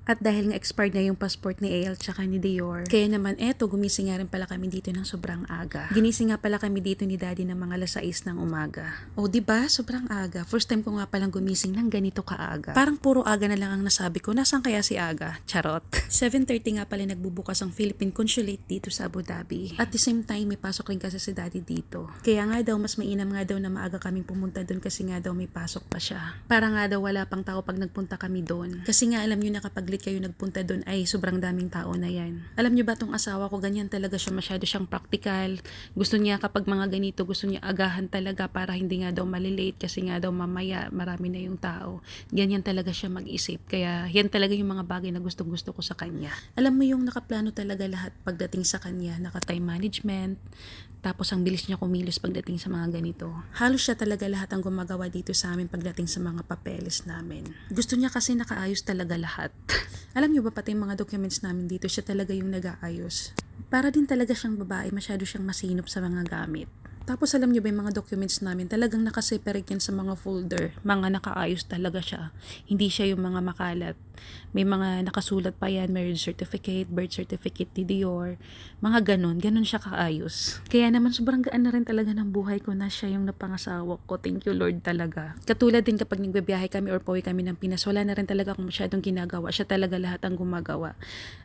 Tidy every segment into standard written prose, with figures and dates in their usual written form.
At dahil nga expired na yung passport ni AL tsaka ni Dior, kaya naman eto, gumising nga rin pala kami dito ng sobrang aga. Ginising nga pala kami dito ni Daddy ng mga 6 ng umaga. O diba, sobrang aga. First time ko nga palang gumising ng ganito kaaga. Parang puro aga na lang ang nasabi ko, nasaan kaya si Aga? Charot. 7:30 nga pala nagbubukas ang Philippine Consulate dito sa Abu Dhabi. At the same time, may pasok rin kasi si Daddy dito. Kaya nga daw, mas mainam nga daw na maaga kaming pumunta doon kasi nga daw may pasok pa siya. Para nga daw wala pang tao pag nagpunta kami doon. Kasi nga alam nyo na kapag late kayo nagpunta doon ay sobrang daming tao na yan. Alam nyo ba tong asawa ko, ganyan talaga siya, masyado siyang practical. Gusto niya kapag mga ganito, gusto niya agahan talaga para hindi nga daw malilate kasi nga daw mamaya marami na yung tao. Ganyan talaga siya mag-isip. Kaya yan talaga yung mga bagay na gustong gusto ko sa kanya. Alam mo yung nakaplano talaga lahat pagdating sa kanya, naka-time management, tapos ang bilis niya kumilos pagdating sa mga ganito. Halos siya talaga lahat ang gumagawa dito sa amin pagdating sa mga papeles namin. Gusto niya kasi nakaayos talaga lahat. Alam niyo ba pati yung mga documents namin dito, siya talaga yung nag-aayos. Para din talaga siyang babae, masyado siyang masinop sa mga gamit. Tapos alam niyo ba yung mga documents namin, talagang nakaseparate yan sa mga folder. Mga nakaayos talaga siya. Hindi siya yung mga makalat. May mga nakasulat pa yan, marriage certificate, birth certificate ni Dior. Mga ganon siya kaayos. Kaya naman sobrang gaan na rin talaga ng buhay ko na siya yung napangasawa ko. Thank you Lord talaga. Katulad din kapag nagbibiyahe kami or pauwi kami ng Pinas, wala na rin talaga akong masyadong ginagawa. Siya talaga lahat ang gumagawa.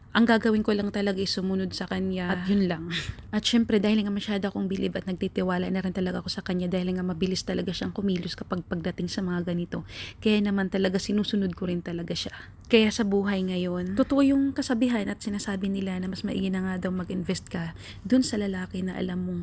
Ang gagawin ko lang talaga is sumunod sa kanya at yun lang. At syempre dahil nga masyado akong bilib at nagtitiwala na rin talaga ako sa kanya dahil nga mabilis talaga siyang kumilos kapag pagdating sa mga ganito. Kaya naman talaga sinusunod ko rin talaga siya. Kaya sa buhay ngayon, totoo yung kasabihan at sinasabi nila na mas maigi na nga daw mag-invest ka dun sa lalaki na alam mong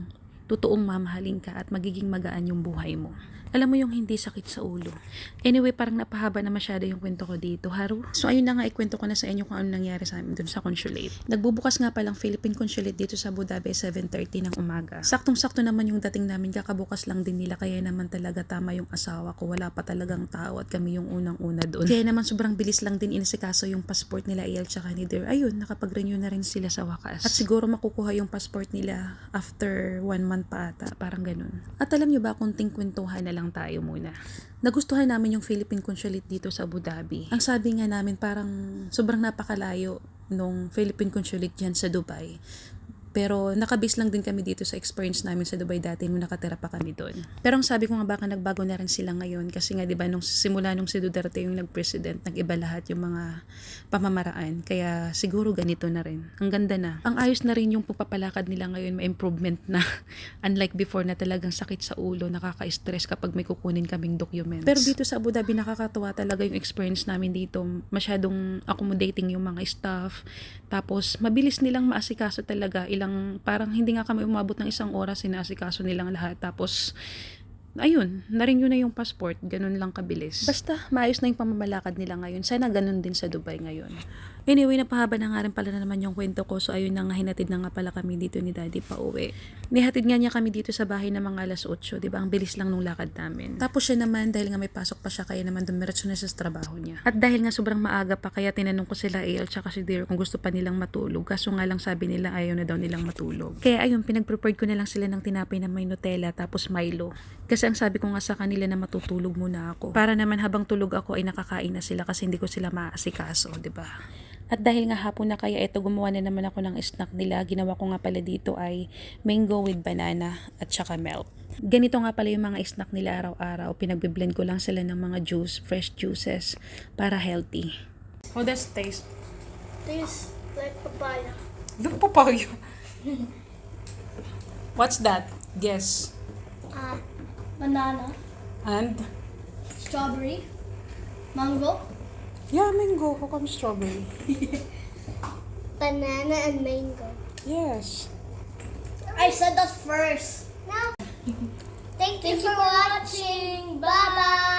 totoong mamahalin ka at magiging magaan yung buhay mo. Alam mo yung hindi sakit sa ulo. Anyway, parang napahaba na masyado yung kwento ko dito, Haru. So ayun na nga, ikwento ko na sa inyo kung ano nangyari sa amin dun sa consulate. Nagbubukas nga palang Philippine Consulate dito sa Abu Dhabi 7:30 ng umaga. Saktong-sakto naman yung dating namin, kakabukas lang din nila, kaya naman talaga tama yung asawa ko. Wala pa talagang tao at kami yung unang-una doon. Kaya naman sobrang bilis lang din inasikaso yung passport nila AL tsaka ni Dear. Ayun, nakapag-renew na rin sila sa wakas. At siguro makukuha yung passport nila after 1 month pa ata, parang ganun. At alam nyo ba, kunting kwentuhan na lang tayo muna. Nagustuhan namin yung Philippine Consulate dito sa Abu Dhabi. Ang sabi nga namin, parang sobrang napakalayo nung Philippine Consulate dyan sa Dubai. Pero nakabase lang din kami dito sa experience namin sa Dubai dati nung nakatira pa kami doon. Pero ang sabi ko nga baka nagbago na rin sila ngayon kasi nga 'di ba nung simula nung si Duterte yung nag-president, nag-iba lahat yung mga pamamaraan. Kaya siguro ganito na rin. Ang ganda na. Ang ayos na rin yung pagpapalakad nila ngayon, may improvement na. Unlike before na talagang sakit sa ulo, nakaka-stress kapag may kukunin kaming documents. Pero dito sa Abu Dhabi nakakatuwa talaga yung experience namin dito. Masyadong accommodating yung mga staff. Tapos mabilis nilang maasikaso talaga. Parang hindi nga kami umabot ng 1 oras, sinasikaso nilang lahat. Tapos ayun, na-renew na yung passport, ganun lang kabilis. Basta, maayos na yung pamamalakad nila ngayon. Sana ganun din sa Dubai ngayon. Anyway, napahaba na nga rin pala na naman yung kwento ko. So, ayun na nga, hinatid na nga pala kami dito ni Daddy pa uwi. Nihatid nga niya kami dito sa bahay ng mga 8:00, diba? Ang bilis lang nung lakad namin. Tapos siya naman, dahil nga may pasok pa siya, kaya naman dumiretso na sa trabaho niya. At dahil nga sobrang maaga pa, kaya tinanong ko sila AL tsaka si Dear kung gusto pa nilang matulog. Kaso nga lang sabi nila ayaw na daw nilang matulog. Kaya ayun, pinag-prepared ko na lang sila ng tinapay na may Nutella tapos Milo. Kasi ang sabi ko nga sa kanila na matutulog muna ako. Para naman habang tulog ako ay nakakain na sila kasi hindi ko sila maasikaso, 'di ba? At dahil nga hapon na kaya ito, gumawa na naman ako ng snack nila. Ginawa ko nga pala dito ay mango with banana at saka milk. Ganito nga pala yung mga snack nila araw-araw. Pinagbe-blend ko lang sila ng mga juice, fresh juices para healthy. How does it taste? Tastes like papaya. Look, papaya. What's that? Guess. Banana, And? strawberry, mango, Yeah, mango. How come strawberry? banana, and mango. Yes. I said that first. No. Thank you for watching. Bye bye.